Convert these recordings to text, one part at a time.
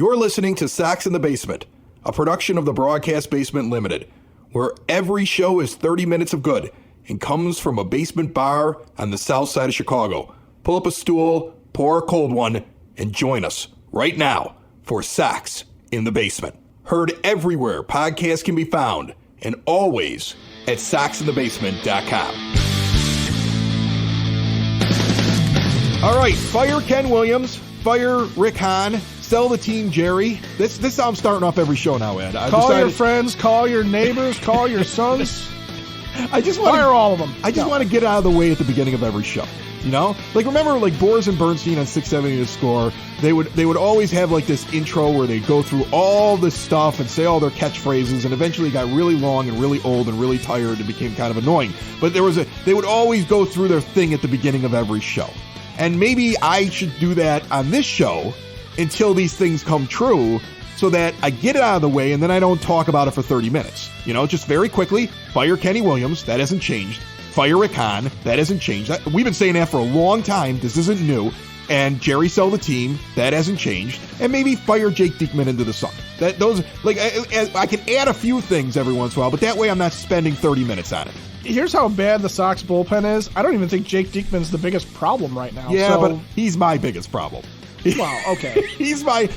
You're listening to Sox in the Basement, a production of the Broadcast Basement Limited, where every show is 30 minutes of good and comes from a basement bar on the south side of Chicago. Pull up a stool, pour a cold one, and join us right now for Sox in the Basement. Heard everywhere podcasts can be found, and always at soxinthebasement.com. All right, fire Ken Williams, fire Rick Hahn, sell the team Jerry. This is how I'm starting off every show now, Ed. Call your friends, call your neighbors, call your sons. I just want fire all of them. I just want to get it out of the way at the beginning of every show. You know, like remember, like Boers and Bernstein on 670 to Score. They would always have like this intro where they go through all this stuff and say all their catchphrases, and eventually it got really long and really old and really tired and became kind of annoying. But they would always go through their thing at the beginning of every show, and maybe I should do that on this show until these things come true, so that I get it out of the way and then I don't talk about it for 30 minutes. You know, just very quickly, fire Kenny Williams. That hasn't changed. Fire Rick Hahn. That hasn't changed. We've been saying that for a long time. This isn't new. And Jerry sell the team. That hasn't changed. And maybe fire Jake Diekman into the sun. I can add a few things every once in a while, but that way I'm not spending 30 minutes on it. Here's how bad the Sox bullpen is. I don't even think Jake Diekman's the biggest problem right now. Yeah, but he's my biggest problem. Wow, okay. he's my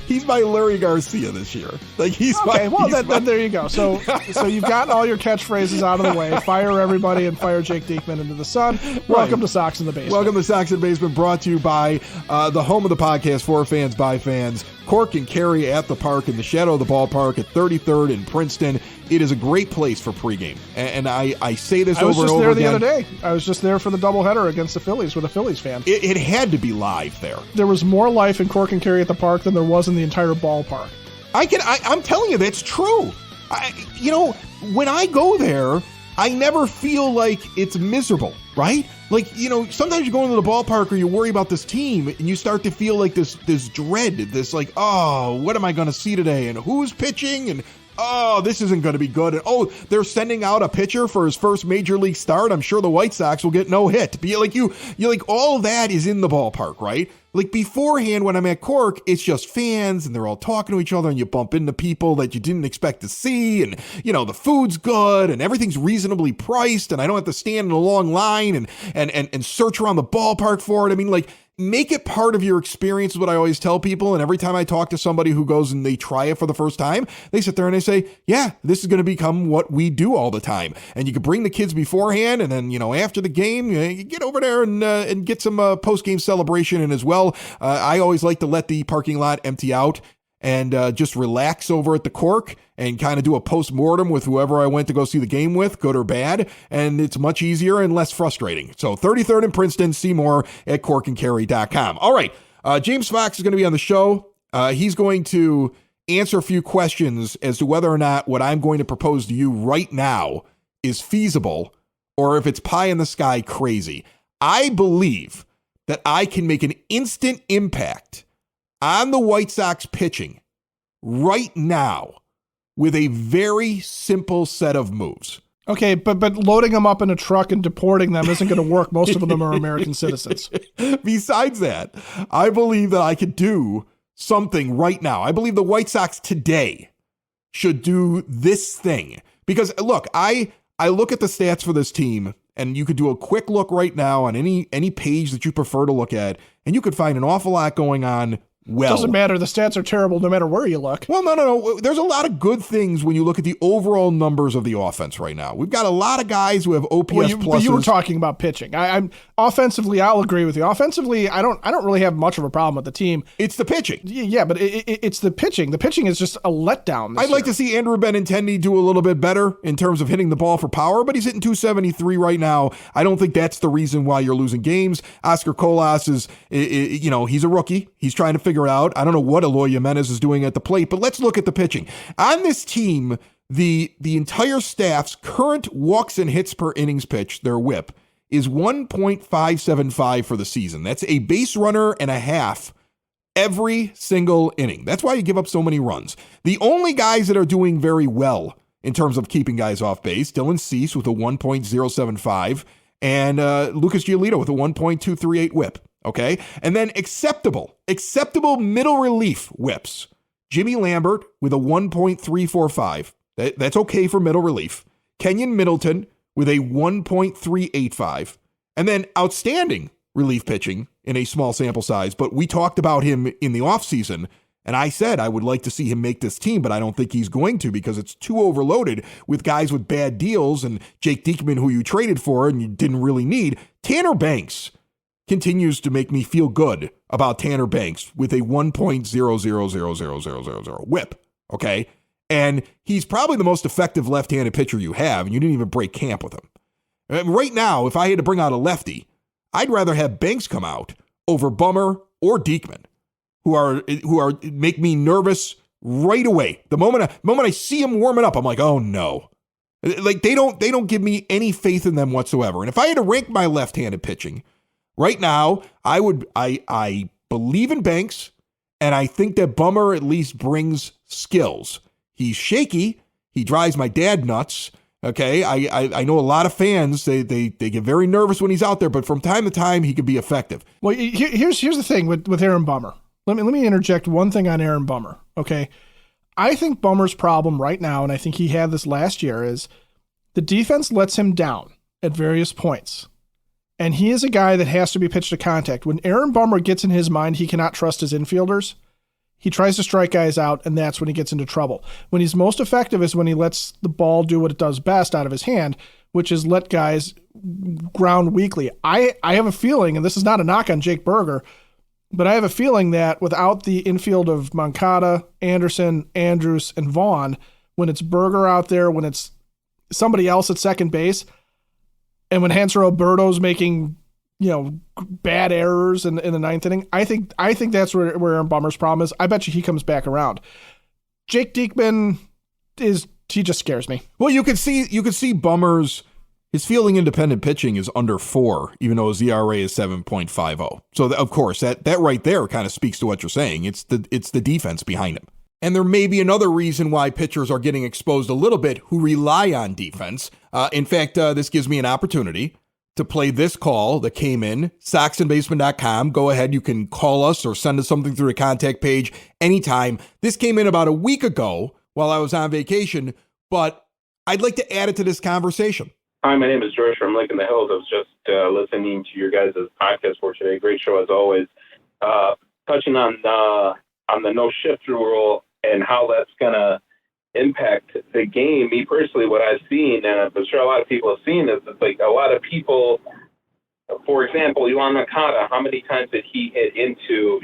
Larry Garcia this year. Like there you go. So you've gotten all your catchphrases out of the way. Fire everybody and fire Jake Diekman into the sun. Welcome to Sox in the Basement. Welcome to Sox in the Basement, brought to you by the home of the podcast for fans by fans. Cork and Carry at the park in the shadow of the ballpark at 33rd in Princeton. It is a great place for pregame. And I say this over and over again. I was just there the other day. I was just there for the doubleheader against the Phillies with a Phillies fan. It had to be live there. There was more life in Cork and Carry at the park than there was in the entire ballpark. I'm telling you, that's true. When I go there, I never feel like it's miserable, right? Like, sometimes you go into the ballpark or you worry about this team and you start to feel like this dread, this like, oh, what am I going to see today? And who's pitching? And oh, this isn't going to be good. And oh, they're sending out a pitcher for his first major league start. I'm sure the White Sox will get no hit. But you like all of that is in the ballpark, right? Like beforehand, when I'm at Cork, it's just fans and they're all talking to each other and you bump into people that you didn't expect to see. And, the food's good and everything's reasonably priced and I don't have to stand in a long line and search around the ballpark for it. I mean, like, make it part of your experience is what I always tell people. And every time I talk to somebody who goes and they try it for the first time, they sit there and they say, yeah, this is going to become what we do all the time. And you can bring the kids beforehand. And then, after the game, you get over there and get some post-game celebration in as well. I always like to let the parking lot empty out and just relax over at the Cork and kind of do a post-mortem with whoever I went to go see the game with, good or bad, and it's much easier and less frustrating. So 33rd in Princeton, see more at corkandcarry.com. All right, James Fox is going to be on the show. He's going to answer a few questions as to whether or not what I'm going to propose to you right now is feasible or if it's pie in the sky crazy. I believe that I can make an instant impact on the White Sox pitching right now with a very simple set of moves. Okay, but loading them up in a truck and deporting them isn't going to work. Most of them are American citizens. Besides that, I believe that I could do something right now. I believe the White Sox today should do this thing. Because, look, I look at the stats for this team, and you could do a quick look right now on any page that you prefer to look at, and you could find an awful lot going on. Well, doesn't matter. The stats are terrible no matter where you look. Well, no. There's a lot of good things when you look at the overall numbers of the offense right now. We've got a lot of guys who have OPS pluses. But you were talking about pitching. I'm offensively, I'll agree with you. Offensively, I don't really have much of a problem with the team. It's the pitching. Yeah, but it's the pitching. The pitching is just a letdown. I'd like to see Andrew Benintendi do a little bit better in terms of hitting the ball for power, but he's hitting 273 right now. I don't think that's the reason why you're losing games. Oscar Colas is, he's a rookie. He's trying to figure it out. I don't know what Eloy Jimenez is doing at the plate, but let's look at the pitching. On this team, the entire staff's current walks and hits per innings pitch, their whip, is 1.575 for the season. That's a base runner and a half every single inning. That's why you give up so many runs. The only guys that are doing very well in terms of keeping guys off base, Dylan Cease with a 1.075 and Lucas Giolito with a 1.238 whip. Okay. And then acceptable middle relief whips. Jimmy Lambert with a 1.345. That's okay for middle relief. Kenyon Middleton with a 1.385. And then outstanding relief pitching in a small sample size. But we talked about him in the offseason, and I said I would like to see him make this team, but I don't think he's going to because it's too overloaded with guys with bad deals and Jake Diekman, who you traded for and you didn't really need. Tanner Banks continues to make me feel good about Tanner Banks with a 1.0000000 whip, okay? And he's probably the most effective left-handed pitcher you have, and you didn't even break camp with him. Right now, if I had to bring out a lefty, I'd rather have Banks come out over Bummer or Diekman, who are make me nervous right away. The moment I see him warming up, I'm like, oh no. Like they don't give me any faith in them whatsoever. And if I had to rank my left-handed pitching, right now, I believe in Banks, and I think that Bummer at least brings skills. He's shaky. He drives my dad nuts. Okay, I know a lot of fans, they get very nervous when he's out there, but from time to time, he can be effective. Well, here's the thing with Aaron Bummer. Let me interject one thing on Aaron Bummer, okay? I think Bummer's problem right now, and I think he had this last year, is the defense lets him down at various points. And he is a guy that has to be pitched to contact. When Aaron Bummer gets in his mind he cannot trust his infielders, he tries to strike guys out, and that's when he gets into trouble. When he's most effective is when he lets the ball do what it does best out of his hand, which is let guys ground weakly. I have a feeling, and this is not a knock on Jake Berger, but I have a feeling that without the infield of Moncada, Anderson, Andrews, and Vaughn, when it's Berger out there, when it's somebody else at second base, and when Hanser Alberto's making bad errors in the ninth inning, I think that's where Aaron Bummer's problem is. I bet you he comes back around. Jake Diekman he just scares me. Well, you can see Bummer's his fielding independent pitching is under 4, even though his ERA is 7.50. So of course that right there kind of speaks to what you're saying. It's the defense behind him. And there may be another reason why pitchers are getting exposed a little bit who rely on defense. In fact, this gives me an opportunity to play this call that came in, soxandbasement.com. Go ahead, you can call us or send us something through the contact page anytime. This came in about a week ago while I was on vacation, but I'd like to add it to this conversation. Hi, my name is George from Lincoln the Hills. I was just listening to your guys' podcast for today. Great show as always. Touching on the no shift rule and how that's going to impact the game. Me personally, what I've seen, and I'm sure a lot of people have seen, is that like a lot of people, for example, Yoan Moncada, how many times did he hit into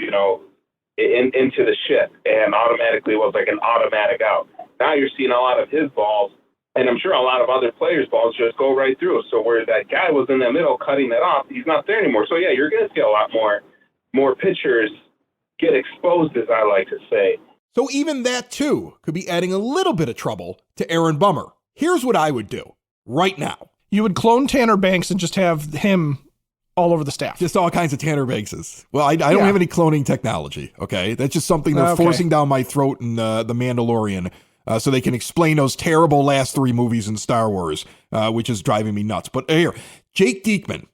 the shift and automatically was like an automatic out? Now you're seeing a lot of his balls, and I'm sure a lot of other players' balls just go right through. So where that guy was in the middle cutting it off, he's not there anymore. So yeah, you're going to see a lot more pitchers get exposed, as I like to say. So even that, too, could be adding a little bit of trouble to Aaron Bummer. Here's what I would do right now. You would clone Tanner Banks and just have him all over the staff. Just all kinds of Tanner Bankses. Well, I don't have any cloning technology, okay? That's just something they're forcing down my throat in The Mandalorian so they can explain those terrible last 3 movies in Star Wars, which is driving me nuts. But here, Jake Diekman.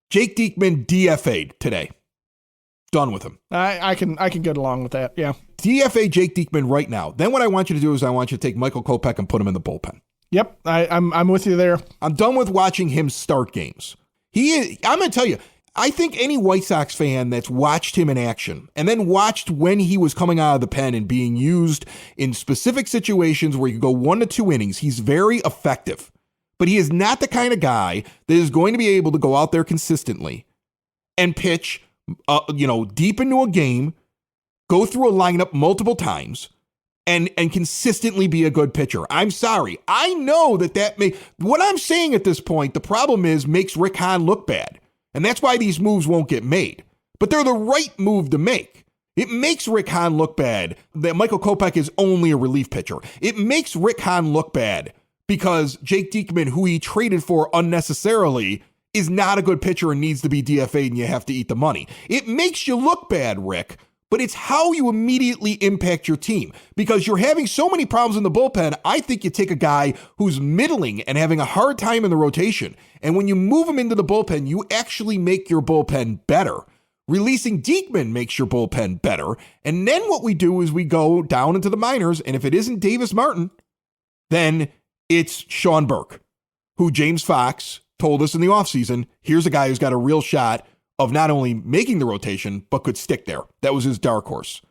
Jake Diekman DFA'd today. Done with him. I can get along with that, yeah. DFA Jake Diekman right now. Then what I want you to do is I want you to take Michael Kopech and put him in the bullpen. Yep, I'm with you there. I'm done with watching him start games. I'm going to tell you, I think any White Sox fan that's watched him in action and then watched when he was coming out of the pen and being used in specific situations where you go 1 to 2 innings, he's very effective. But he is not the kind of guy that is going to be able to go out there consistently and pitch deep into a game, go through a lineup multiple times, and consistently be a good pitcher. I'm sorry. I know what I'm saying at this point, the problem is makes Rick Hahn look bad. And that's why these moves won't get made. But they're the right move to make. It makes Rick Hahn look bad that Michael Kopech is only a relief pitcher. It makes Rick Hahn look bad because Jake Diekman, who he traded for unnecessarily, is not a good pitcher and needs to be DFA'd and you have to eat the money. It makes you look bad, Rick, but it's how you immediately impact your team. Because you're having so many problems in the bullpen, I think you take a guy who's middling and having a hard time in the rotation, and when you move him into the bullpen, you actually make your bullpen better. Releasing Diekman makes your bullpen better. And then what we do is we go down into the minors, and if it isn't Davis Martin, then it's Sean Burke, who James Fox told us in the offseason, here's a guy who's got a real shot of not only making the rotation, but could stick there. That was his dark horse.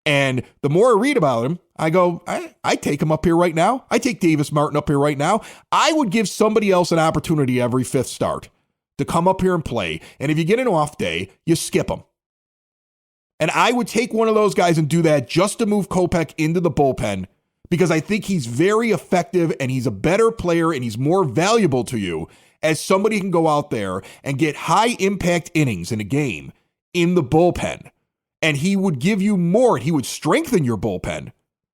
And the more I read about him, I go, I take him up here right now. I take Davis Martin up here right now. I would give somebody else an opportunity every fifth start to come up here and play. And if you get an off day, you skip them. And I would take one of those guys and do that just to move Kopech into the bullpen, because I think he's very effective and he's a better player and he's more valuable to you as somebody who can go out there and get high impact innings in a game in the bullpen. And he would give you more. He would strengthen your bullpen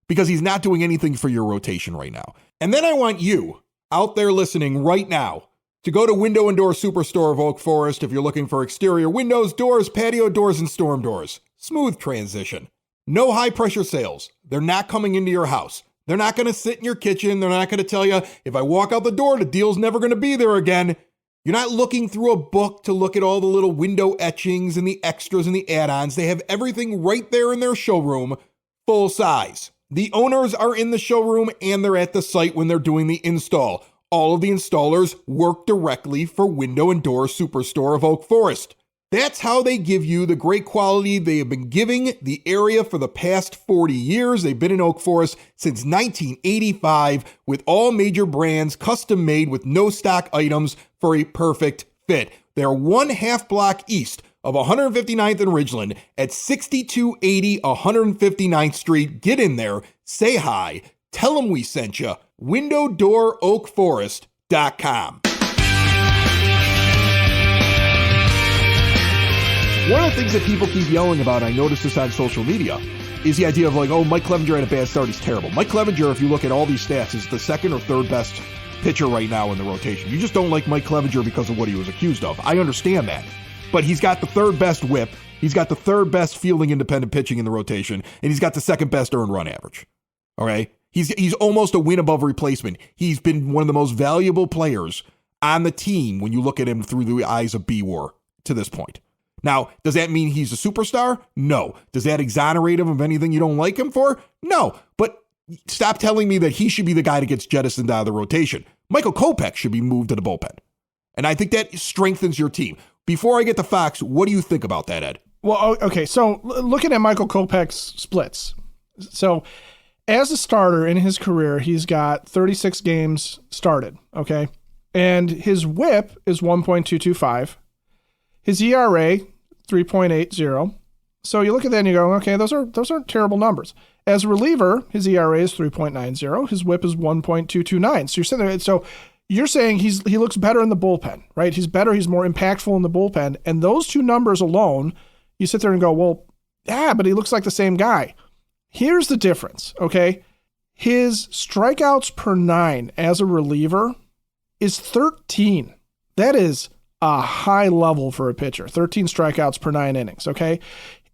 because he's not doing anything for your rotation right now. And then I want you out there listening right now to go to Window and Door Superstore of Oak Forest if you're looking for exterior windows, doors, patio doors, and storm doors. Smooth transition. No high pressure sales. They're not coming into your house. They're not going to sit in your kitchen. They're not going to tell you, if I walk out the door, the deal's never going to be there again. You're not looking through a book to look at all the little window etchings and the extras and the add-ons. They have everything right there in their showroom, full size. The owners are in the showroom and they're at the site when they're doing the install. All of the installers work directly for Window and Door Superstore of Oak Forest. That's how they give you the great quality they have been giving the area for the past 40 years. They've been in Oak Forest since 1985 with all major brands custom made with no stock items for a perfect fit. They're 1/2 block east of 159th and Ridgeland at 6280 159th Street. Get in there, say hi, tell them we sent you. WindowDoorOakForest.com. One of the things that people keep yelling about, I noticed this on social media, is the idea of like, oh, Mike Clevenger had a bad start, he's terrible. Mike Clevenger, if you look at all these stats, is the second or third best pitcher right now in the rotation. You just don't like Mike Clevenger because of what he was accused of. I understand that. But he's got the third best whip, he's got the third best fielding independent pitching in the rotation, and he's got the second best earned run average. All right? He's almost a win above replacement. He's been one of the most valuable players on the team when you look at him through the eyes of B-War to this point. Now, does that mean he's a superstar? No. Does that exonerate him of anything you don't like him for? No. But stop telling me that he should be the guy that gets jettisoned out of the rotation. Michael Kopech should be moved to the bullpen. And I think that strengthens your team. Before I get to Fox, what do you think about that, Ed? Well, okay. So looking at Michael Kopech's splits. So as a starter in his career, he's got 36 games started. Okay. And his whip is 1.225. His ERA, 3.80. So you look at that and you go, okay, those aren't terrible numbers. As a reliever, his ERA is 3.90. His whip is 1.229. So you're sitting there. So you're saying he looks better in the bullpen, right? He's better. He's more impactful in the bullpen. And those two numbers alone, you sit there and go, well, yeah, but he looks like the same guy. Here's the difference, okay? His strikeouts per 9 as a reliever is 13. That is a high level for a pitcher. 13 strikeouts per 9 innings, okay?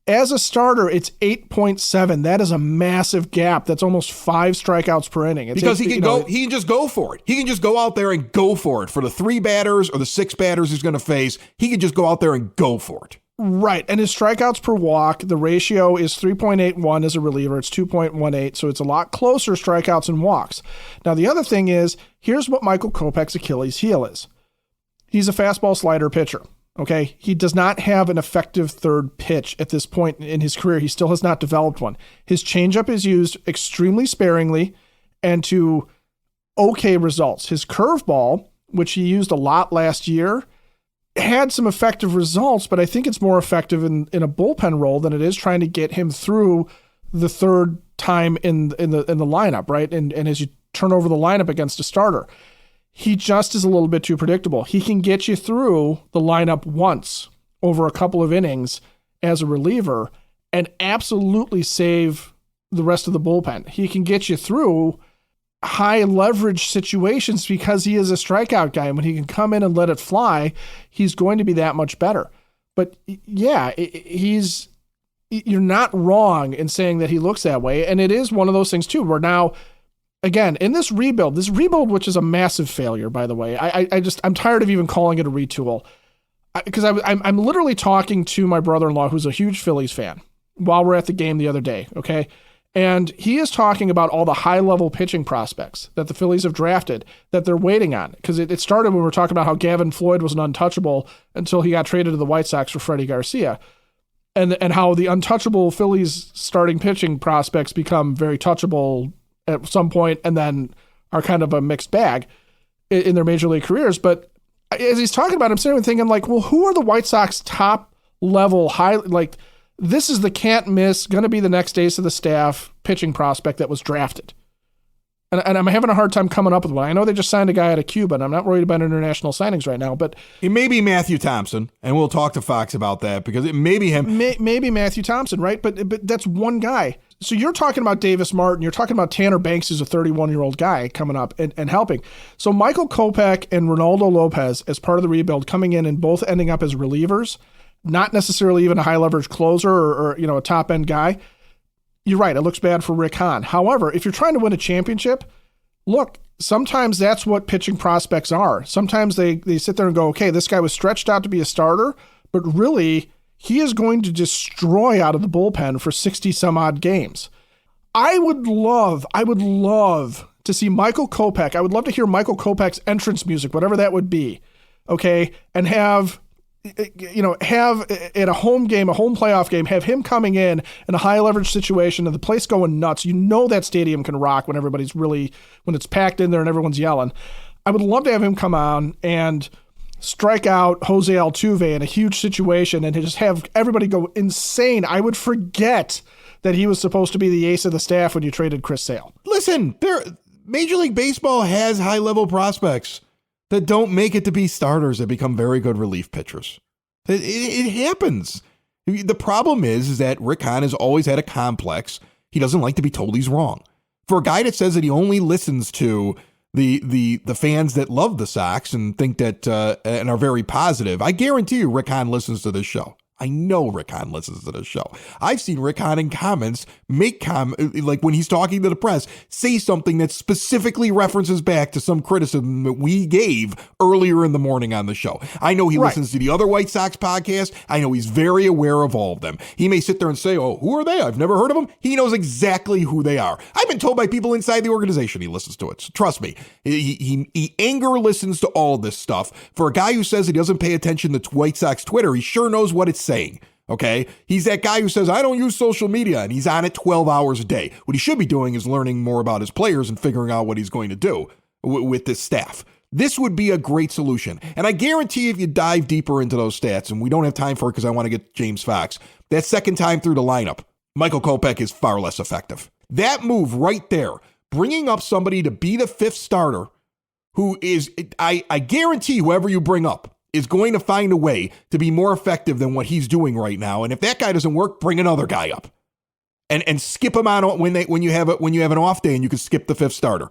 As a starter, it's 8.7. That is a massive gap. That's almost 5 strikeouts per inning. Because he can just go for it. He can just go out there and go for it. For the 3 batters or the 6 batters he's going to face, he can just go out there and go for it. Right. And his strikeouts per walk, the ratio is 3.81 as a reliever. It's 2.18. So it's a lot closer strikeouts and walks. Now, the other thing is, here's what Michael Kopech's Achilles heel is. He's a fastball slider pitcher. Okay. He does not have an effective third pitch at this point in his career. He still has not developed one. His changeup is used extremely sparingly and to okay results. His curveball, which he used a lot last year, had some effective results, but I think it's more effective in a bullpen role than it is trying to get him through the third time in the lineup, right? And as you turn over the lineup against a starter, he just is a little bit too predictable. He can get you through the lineup once over a couple of innings as a reliever and absolutely save the rest of the bullpen. He can get you through high leverage situations because he is a strikeout guy. And when he can come in and let it fly, he's going to be that much better. But yeah, you're not wrong in saying that he looks that way. And it is one of those things too, where now, again, in this rebuild, which is a massive failure, by the way, I'm tired of even calling it a retool. because I'm literally talking to my brother-in-law who's a huge Phillies fan while we're at the game the other day, okay? And he is talking about all the high-level pitching prospects that the Phillies have drafted that they're waiting on. Because it started when we were talking about how Gavin Floyd was an untouchable until he got traded to the White Sox for Freddie Garcia. And how the untouchable Phillies starting pitching prospects become very touchable at some point and then are kind of a mixed bag in their major league careers. But as he's talking about it, I'm sitting there thinking, like, well, who are the White Sox top level high, like, this is the can't miss, going to be the next ace of the staff pitching prospect that was drafted. And I'm having a hard time coming up with one. I know they just signed a guy out of Cuba, and I'm not worried about international signings right now, but it may be Matthew Thompson, and we'll talk to Fox about that because it may be him. Maybe Matthew Thompson, right? But that's one guy. So you're talking about Davis Martin. You're talking about Tanner Banks, who's a 31-year-old guy coming up and helping. So Michael Kopech and Ronaldo Lopez, as part of the rebuild, coming in and both ending up as relievers, not necessarily even a high-leverage closer or a top-end guy. You're right. It looks bad for Rick Hahn. However, if you're trying to win a championship, look, sometimes that's what pitching prospects are. Sometimes they sit there and go, okay, this guy was stretched out to be a starter, but really he is going to destroy out of the bullpen for 60 some odd games. I would love to see Michael Kopech. I would love to hear Michael Kopech's entrance music, whatever that would be. Okay. And have at a home game, a home playoff game, have him coming in a high leverage situation and the place going nuts. That stadium can rock when when it's packed in there and everyone's yelling. I would love to have him come on and strike out Jose Altuve in a huge situation and just have everybody go insane. I would forget that he was supposed to be the ace of the staff when you traded Chris Sale. Listen, Major League Baseball has high level prospects that don't make it to be starters that become very good relief pitchers. It happens. The problem is that Rick Hahn has always had a complex. He doesn't like to be told he's wrong. For a guy that says that he only listens to the fans that love the Sox and think that and are very positive, I guarantee you Rick Hahn listens to this show. I know Rick Hahn listens to this show. I've seen Rick Hahn in comments like when he's talking to the press, say something that specifically references back to some criticism that we gave earlier in the morning on the show. I know he listens to the other White Sox podcasts. I know he's very aware of all of them. He may sit there and say, oh, who are they? I've never heard of them. He knows exactly who they are. I've been told by people inside the organization he listens to it. So trust me, he anger listens to all of this stuff. For a guy who says he doesn't pay attention to White Sox Twitter, he sure knows what it's saying. Okay. He's that guy who says, I don't use social media, and he's on it 12 hours a day. What he should be doing is learning more about his players and figuring out what he's going to do with this staff. This would be a great solution. And I guarantee if you dive deeper into those stats, and we don't have time for it because I want to get James Fox, that second time through the lineup, Michael Kopech is far less effective. That move right there, bringing up somebody to be the fifth starter, who is, I guarantee whoever you bring up is going to find a way to be more effective than what he's doing right now. And if that guy doesn't work, bring another guy up and skip him on when you have an off day and you can skip the fifth starter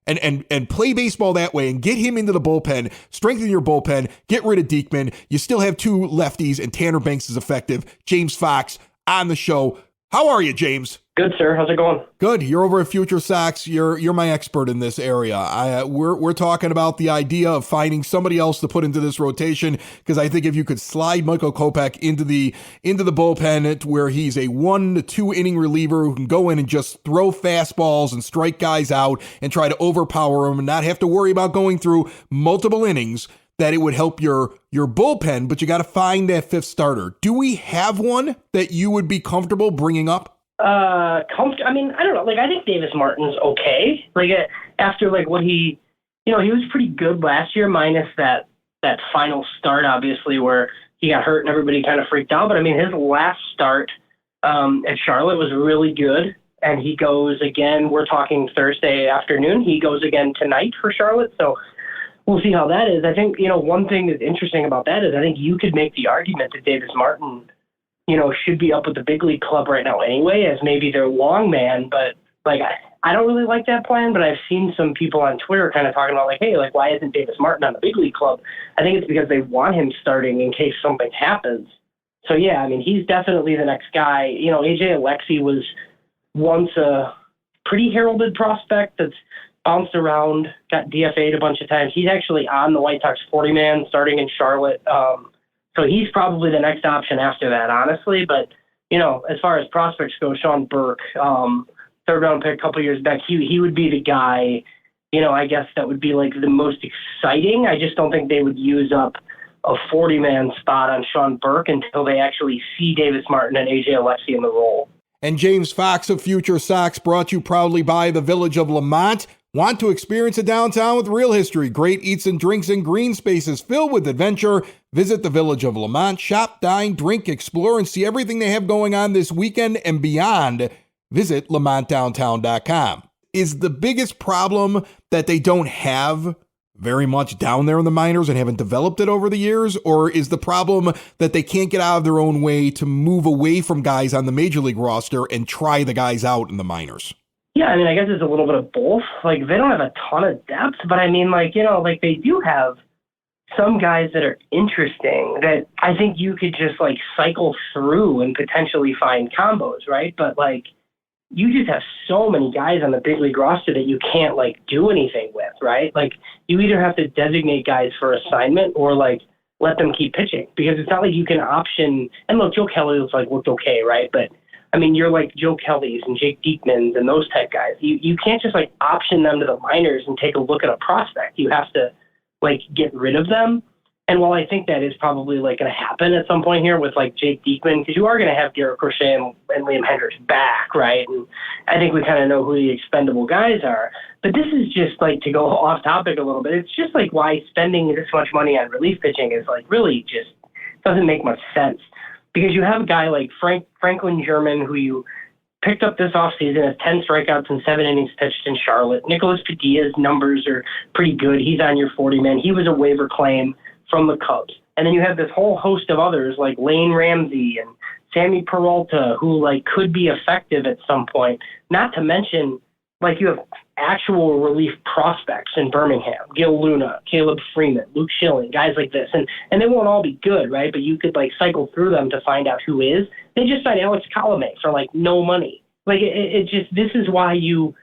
and play baseball that way and get him into the bullpen, strengthen your bullpen, get rid of Diekman. You still have two lefties and Tanner Banks is effective. James Fox on the show. How are you, James? Good, sir. How's it going? Good. You're over at FutureSox. You're my expert in this area. We're talking about the idea of finding somebody else to put into this rotation, because I think if you could slide Michael Kopech into the bullpen where he's a 1 to 2 inning reliever who can go in and just throw fastballs and strike guys out and try to overpower them and not have to worry about going through multiple innings, that it would help your bullpen, but you got to find that fifth starter. Do we have one that you would be comfortable bringing up? I don't know. I think Davis Martin's okay. After what he was pretty good last year, minus that final start, obviously, where he got hurt and everybody kind of freaked out. But his last start at Charlotte was really good. And he goes again, we're talking Thursday afternoon. He goes again tonight for Charlotte. So we'll see how that is. I think, one thing that's interesting about that is I think you could make the argument that Davis Martin, should be up with the big league club right now anyway, as maybe their long man. But I don't really like that plan, but I've seen some people on Twitter kind of talking about hey, why isn't Davis Martin on the big league club? I think it's because they want him starting in case something happens. So yeah, he's definitely the next guy. AJ Alexy was once a pretty heralded prospect that's bounced around, got DFA'd a bunch of times. He's actually on the White Sox 40-man starting in Charlotte. So he's probably the next option after that, honestly. But, as far as prospects go, Sean Burke, third round pick a couple years back, he would be the guy, I guess that would be like the most exciting. I just don't think they would use up a 40-man spot on Sean Burke until they actually see Davis Martin and AJ Alexy in the role. And James Fox of FutureSox, brought to you proudly by the Village of Lamont. Want to experience a downtown with real history, great eats and drinks, and green spaces filled with adventure? Visit the Village of Lamont. Shop, dine, drink, explore, and see everything they have going on this weekend and beyond. Visit lamontdowntown.com. Is the biggest problem that they don't have very much down there in the minors and haven't developed it over the years? Or is the problem that they can't get out of their own way to move away from guys on the major league roster and try the guys out in the minors? Yeah, I guess it's a little bit of both. Like, they don't have a ton of depth, but they do have some guys that are interesting that I think you could just cycle through and potentially find combos, right? But you just have so many guys on the big league roster that you can't do anything with, right? You either have to designate guys for assignment or let them keep pitching, because it's not like you can option. And look, Joe Kelly looked okay, right? But you're Joe Kelly's and Jake Diekman's and those type guys. You can't just option them to the minors and take a look at a prospect. You have to get rid of them. And while I think that is probably going to happen at some point here with Jake Diekman, because you are going to have Garrett Crochet and Liam Hendricks back, right? And I think we kind of know who the expendable guys are. But this is just to go off topic a little bit. It's just why spending this much money on relief pitching is really just doesn't make much sense. Because you have a guy like Franklin German, who you picked up this offseason, has 10 strikeouts and 7 innings pitched in Charlotte. Nicholas Padilla's numbers are pretty good. He's on your 40-man. He was a waiver claim from the Cubs. And then you have this whole host of others like Lane Ramsey and Sammy Peralta, who could be effective at some point. Not to mention, you have actual relief prospects in Birmingham, Gil Luna, Caleb Freeman, Luke Schilling, guys like this. And they won't all be good, right? But you could cycle through them to find out who is. They just signed Alex Colomé for no money. It just, this is why you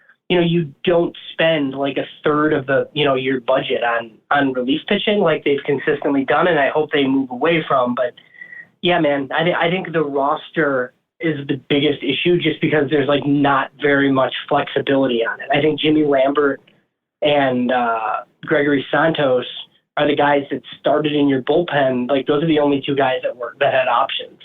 don't spend a third of the, your budget on relief pitching like they've consistently done. And I hope they move away from. But yeah, man, I think the roster is the biggest issue, just because there's not very much flexibility on it. I think Jimmy Lambert and Gregory Santos are the guys that started in your bullpen. Those are the only two guys that had options.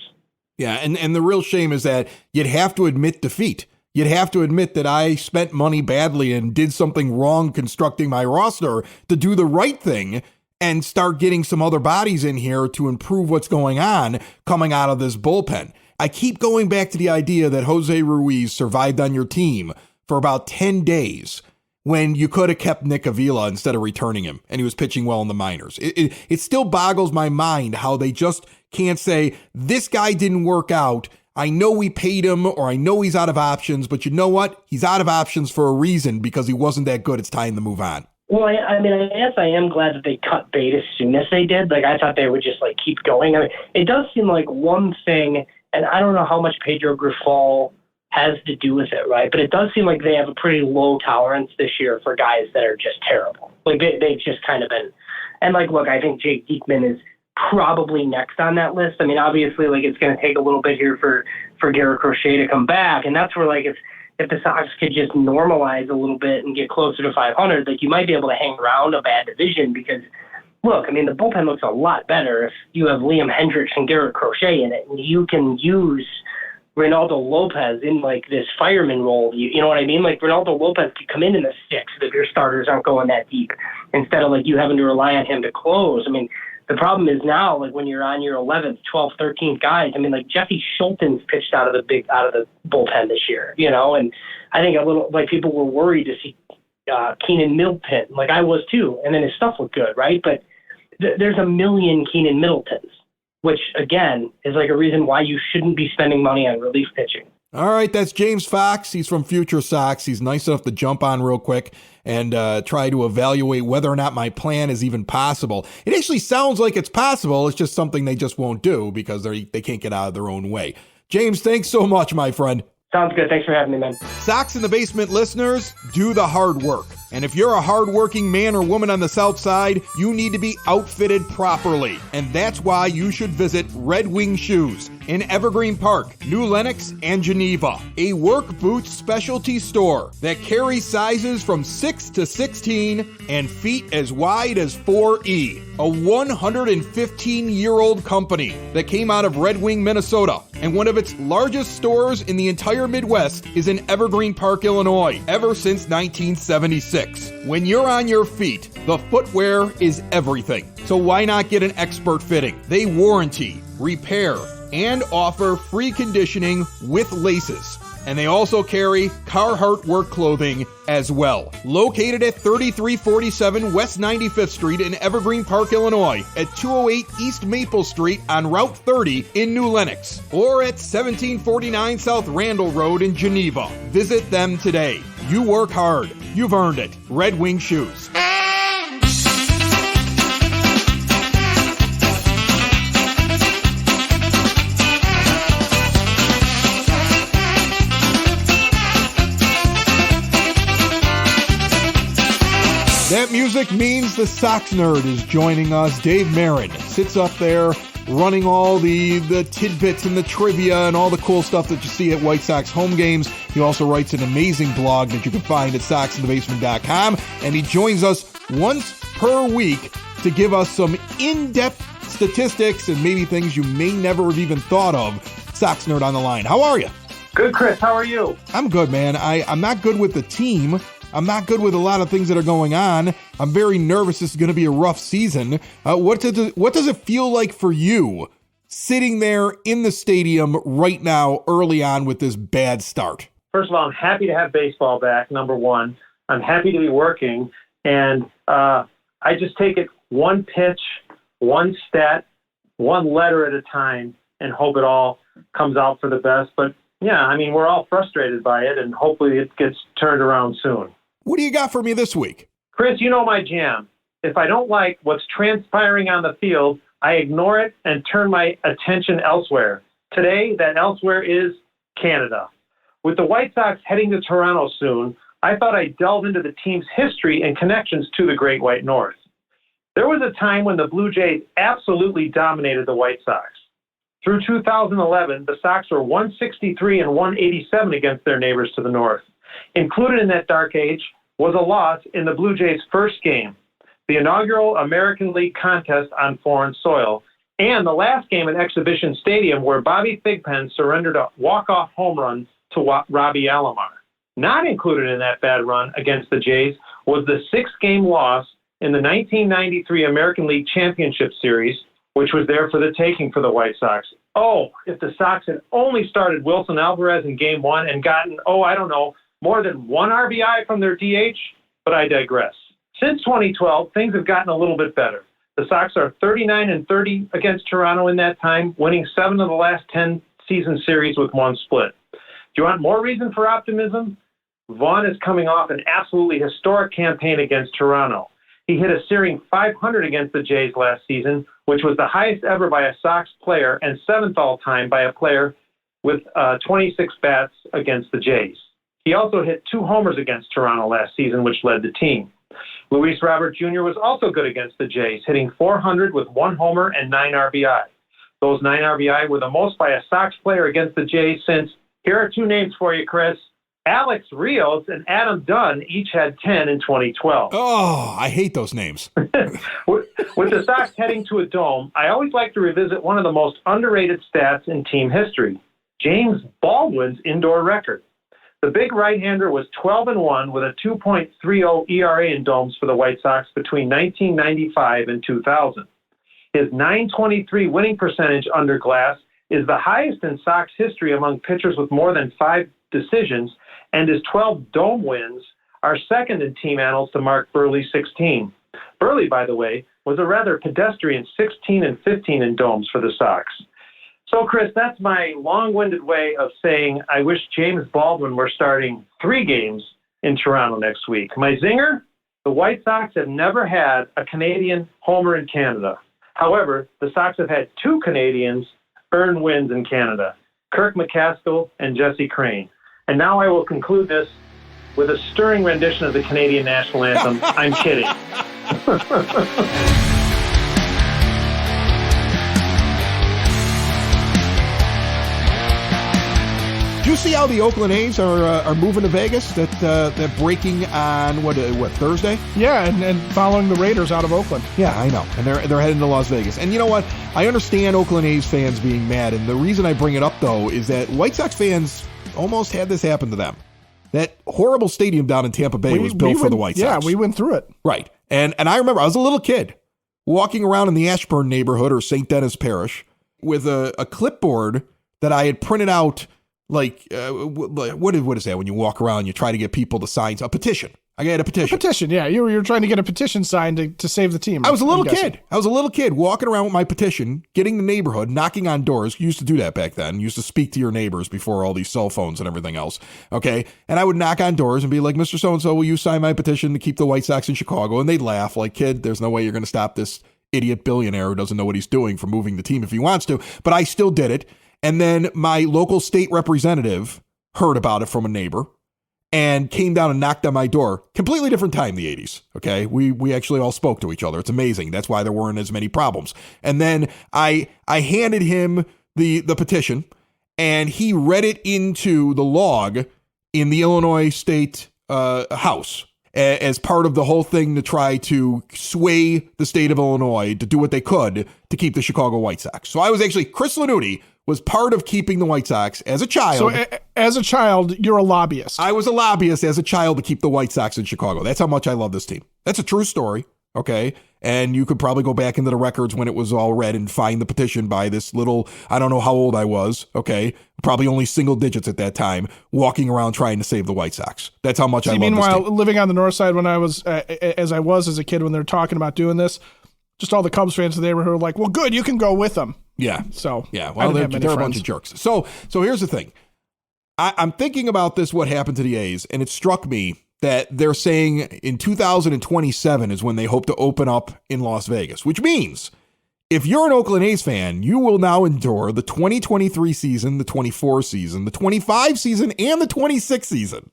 Yeah, and the real shame is that you'd have to admit defeat. You'd have to admit that I spent money badly and did something wrong constructing my roster to do the right thing and start getting some other bodies in here to improve what's going on coming out of this bullpen. I keep going back to the idea that Jose Ruiz survived on your team for about 10 days when you could have kept Nick Avila instead of returning him, and he was pitching well in the minors. It still boggles my mind how they just can't say, this guy didn't work out. I know we paid him, or I know he's out of options, but you know what? He's out of options for a reason, because he wasn't that good. It's time to move on. Well, I guess I am glad that they cut bait as soon as they did. I thought they would just keep going. It does seem like one thing, and I don't know how much Pedro Grifol has to do with it, right? But it does seem like they have a pretty low tolerance this year for guys that are just terrible. They've just kind of been, and look, I think Jake Diekman is probably next on that list. Obviously, it's going to take a little bit here for Garrett Crochet to come back, and that's where if the Sox could just normalize a little bit and get closer to 500, you might be able to hang around a bad division, because look, the bullpen looks a lot better if you have Liam Hendricks and Garrett Crochet in it, and you can use Reynaldo Lopez in this fireman role. You know what I mean? Reynaldo Lopez could come in the sixth if your starters aren't going that deep, instead of you having to rely on him to close. The problem is now, when you're on your 11th, 12th, 13th guys, Jeffy Schulten's pitched out of the bullpen this year, and I think a little, people were worried to see Keenan Middleton, I was too, and then his stuff looked good, right? But there's a million Keenan Middletons, which again is a reason why you shouldn't be spending money on relief pitching. All right, that's James Fox. He's from FutureSox. He's nice enough to jump on real quick and try to evaluate whether or not my plan is even possible. It actually sounds like it's possible. It's just something they just won't do because they can't get out of their own way. James, thanks so much, my friend. Sounds good. Thanks for having me, man. Sox in the Basement listeners, do the hard work. And if you're a hardworking man or woman on the South Side, you need to be outfitted properly. And that's why you should visit Red Wing Shoes in Evergreen Park, New Lenox, and Geneva. A work boots specialty store that carries sizes from 6 to 16 and feet as wide as 4E. A 115-year-old company that came out of Red Wing, Minnesota. And one of its largest stores in the entire Midwest is in Evergreen Park, Illinois, ever since 1976. When you're on your feet, the footwear is everything. So why not get an expert fitting? They warranty, repair, and offer free conditioning with laces. And they also carry Carhartt work clothing as well. Located at 3347 West 95th Street in Evergreen Park, Illinois, at 208 East Maple Street on Route 30 in New Lenox, or at 1749 South Randall Road in Geneva. Visit them today. You work hard. You've earned it. Red Wing Shoes. That music means the Sox Nerd is joining us. Dave Marran sits up there running all the tidbits and the trivia and all the cool stuff that you see at White Sox home games. He also writes an amazing blog that you can find at soxinthebasement.com. And he joins us once per week to give us some in-depth statistics and maybe things you may never have even thought of. Sox Nerd on the line. How are you? Good, Chris. How are you? I'm good, man. I'm not good with the team. I'm not good with a lot of things that are going on. I'm very nervous. This is going to be a rough season. What does it feel like for you sitting there in the stadium right now early on with this bad start? First of all, I'm happy to have baseball back, number one. I'm happy to be working. And I just take it one pitch, one stat, one letter at a time and hope it all comes out for the best. But, yeah, I mean, we're all frustrated by it, and hopefully it gets turned around soon. What do you got for me this week? Chris, you know my jam. If I don't like what's transpiring on the field, I ignore it and turn my attention elsewhere. Today, that elsewhere is Canada. With the White Sox heading to Toronto soon, I thought I'd delve into the team's history and connections to the Great White North. There was a time when the Blue Jays absolutely dominated the White Sox. Through 2011, the Sox were 163 and 187 against their neighbors to the north. Included in that dark age was a loss in the Blue Jays' first game, the inaugural American League contest on foreign soil, and the last game at Exhibition Stadium where Bobby Thigpen surrendered a walk-off home run to Robbie Alomar. Not included in that bad run against the Jays was the six-game loss in the 1993 American League Championship Series, which was there for the taking for the White Sox. Oh, if the Sox had only started Wilson Alvarez in Game 1 and gotten, more than one RBI from their DH, but I digress. Since 2012, things have gotten a little bit better. The Sox are 39-30 against Toronto in that time, winning 7 of the last 10 season series with one split. Do you want more reason for optimism? Vaughn is coming off an absolutely historic campaign against Toronto. He hit a searing .500 against the Jays last season, which was the highest ever by a Sox player and 7th all-time by a player with 26 bats against the Jays. He also hit 2 homers against Toronto last season, which led the team. Luis Robert Jr. was also good against the Jays, hitting .400 with 1 homer and 9 RBI. Those 9 RBI were the most by a Sox player against the Jays since, here are 2 names for you, Chris, Alex Rios and Adam Dunn each had 10 in 2012. Oh, I hate those names. With the Sox heading to a dome, I always like to revisit one of the most underrated stats in team history, James Baldwin's indoor record. The big right-hander was 12-1 with a 2.30 ERA in domes for the White Sox between 1995 and 2000. His .923 winning percentage under glass is the highest in Sox history among pitchers with more than 5 decisions, and his 12 dome wins are second in team annals to Mark Buehrle's 16. Buehrle, by the way, was a rather pedestrian 16 and 15 in domes for the Sox. So, Chris, that's my long-winded way of saying I wish James Baldwin were starting 3 games in Toronto next week. My zinger? The White Sox have never had a Canadian homer in Canada. However, the Sox have had 2 Canadians earn wins in Canada, Kirk McCaskill and Jesse Crane. And now I will conclude this with a stirring rendition of the Canadian national anthem. I'm kidding. Do you see how the Oakland A's are moving to Vegas? They're breaking on what Thursday? Yeah, and following the Raiders out of Oakland. Yeah, I know, and they're heading to Las Vegas. And you know what? I understand Oakland A's fans being mad, and the reason I bring it up though is that White Sox fans almost had this happen to them. That horrible stadium down in Tampa Bay was built for the White Sox. Yeah, we went through it. Right, and I remember I was a little kid walking around in the Ashburn neighborhood or St. Dennis Parish with a clipboard that I had printed out. Like, what is that when you walk around, you try to get people to sign a petition? I got a petition. A petition, yeah. You were trying to get a petition signed to save the team. I was a little kid. I was a little kid walking around with my petition, getting the neighborhood, knocking on doors. You used to do that back then. You used to speak to your neighbors before all these cell phones and everything else. Okay. And I would knock on doors and be like, Mr. So-and-so, will you sign my petition to keep the White Sox in Chicago? And they'd laugh like, kid, there's no way you're going to stop this idiot billionaire who doesn't know what he's doing from moving the team if he wants to. But I still did it. And then my local state representative heard about it from a neighbor and came down and knocked on my door. Completely different time, the 80s. Okay. We actually all spoke to each other. It's amazing. That's why there weren't as many problems. And then I handed him the petition and he read it into the log in the Illinois State House as part of the whole thing to try to sway the state of Illinois to do what they could to keep the Chicago White Sox. So I was actually, Chris Lanuti was part of keeping the White Sox as a child. So as a child, you're a lobbyist. I was a lobbyist as a child to keep the White Sox in Chicago. That's how much I love this team. That's a true story. Okay. And you could probably go back into the records when it was all read and find the petition by this little, I don't know how old I was. Okay. Probably only single digits at that time, walking around trying to save the White Sox. That's how much I love this team. Meanwhile, living on the north side when I was, as a kid, when they were talking about doing this, just all the Cubs fans in the neighborhood were like, well, good, you can go with them. Yeah. So, yeah. Well, they're a bunch of jerks. So here's the thing. I'm thinking about this, what happened to the A's, and it struck me that they're saying in 2027 is when they hope to open up in Las Vegas, which means if you're an Oakland A's fan, you will now endure the 2023 season, the 24 season, the 25 season, and the 26 season.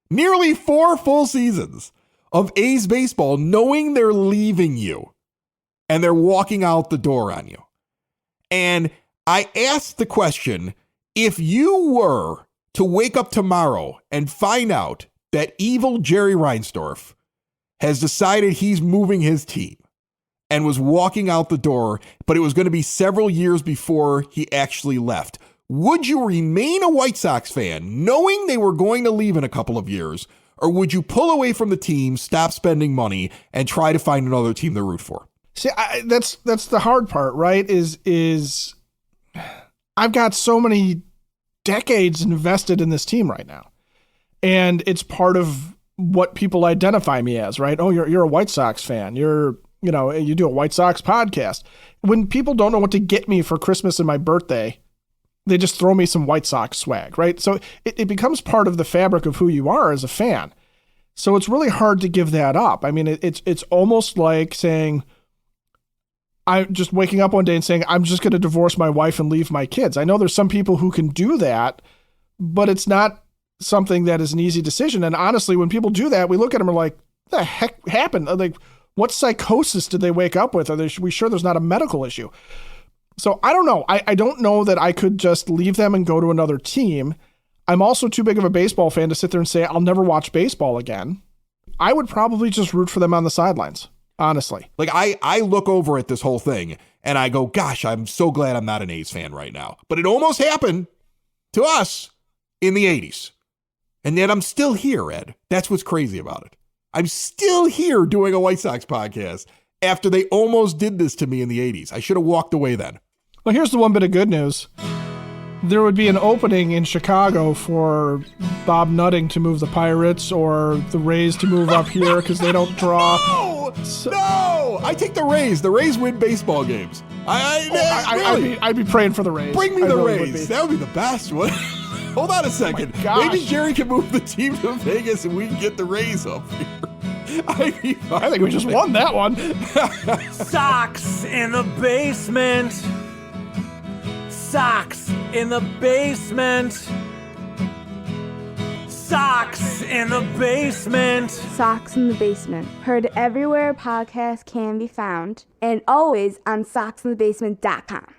Nearly 4 full seasons of A's baseball, knowing they're leaving you and they're walking out the door on you. And I asked the question, if you were to wake up tomorrow and find out that evil Jerry Reinsdorf has decided he's moving his team and was walking out the door, but it was going to be several years before he actually left, would you remain a White Sox fan knowing they were going to leave in a couple of years, or would you pull away from the team, stop spending money, and try to find another team to root for? See, that's the hard part, right? Is I've got so many decades invested in this team right now, and it's part of what people identify me as, right? Oh, you're a White Sox fan. You do a White Sox podcast. When people don't know what to get me for Christmas and my birthday, they just throw me some White Sox swag, right? So it becomes part of the fabric of who you are as a fan. So it's really hard to give that up. I mean, it's almost like saying, I'm just waking up one day and saying, I'm just going to divorce my wife and leave my kids. I know there's some people who can do that, but it's not something that is an easy decision. And honestly, when people do that, we look at them and we're like, what the heck happened? Like, what psychosis did they wake up with? Are we sure there's not a medical issue? So I don't know. I don't know that I could just leave them and go to another team. I'm also too big of a baseball fan to sit there and say, I'll never watch baseball again. I would probably just root for them on the sidelines. Honestly. Like I look over at this whole thing and I go, gosh, I'm so glad I'm not an A's fan right now. But it almost happened to us in the 80s. And yet I'm still here, Ed. That's what's crazy about it. I'm still here doing a White Sox podcast after they almost did this to me in the 80s. I should have walked away then. Well, here's the one bit of good news. There would be an opening in Chicago for Bob Nutting to move the Pirates or the Rays to move up here because they don't draw. No! I take the Rays. The Rays win baseball games. Really? I'd be praying for the Rays. Bring me the Rays. That would be the best one. Hold on a second. Maybe Jerry can move the team to Vegas and we can get the Rays up here. I think we just won that one. Sox in the basement. Sox in the basement. Sox in the basement. Sox in the Basement. Heard everywhere podcasts can be found and always on soxinthebasement.com.